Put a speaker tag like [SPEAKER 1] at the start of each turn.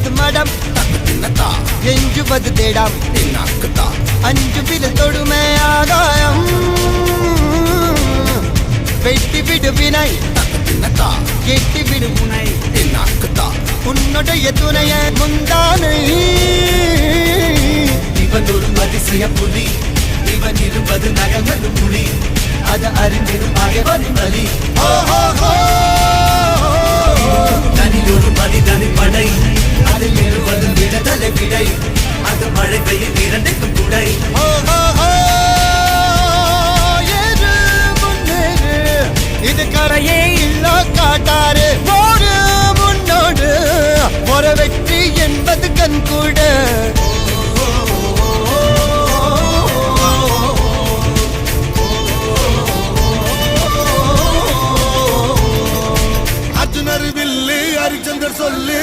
[SPEAKER 1] சொல்வது மடம் எஞ்சுவது தேடாம் அஞ்சு விரல் தொடுமை ஆகாயம் வெட்டி விடு வினை கெட்டி விடு முனை உன்னுடைய துணைய முந்தானை
[SPEAKER 2] இவன் ஒரு அதிசய புலி இவன் இருப்பது நகர்வது புலி அது அறிந்திடும் அகைவரின் வலி தனில் ஒரு மனிதனின் படை அதில் எழுவது விடுதலை விடை அது மழை பெய்யும் இரண்டுக்கும் குடை
[SPEAKER 1] இது கரையே இல்ல காட்டாரு ஒரு முன்னோடு ஒரு வெற்றி என்பது கண் கூட
[SPEAKER 3] அர்ஜுனர் வில்லு ஹரிச்சந்தர் சொல்லு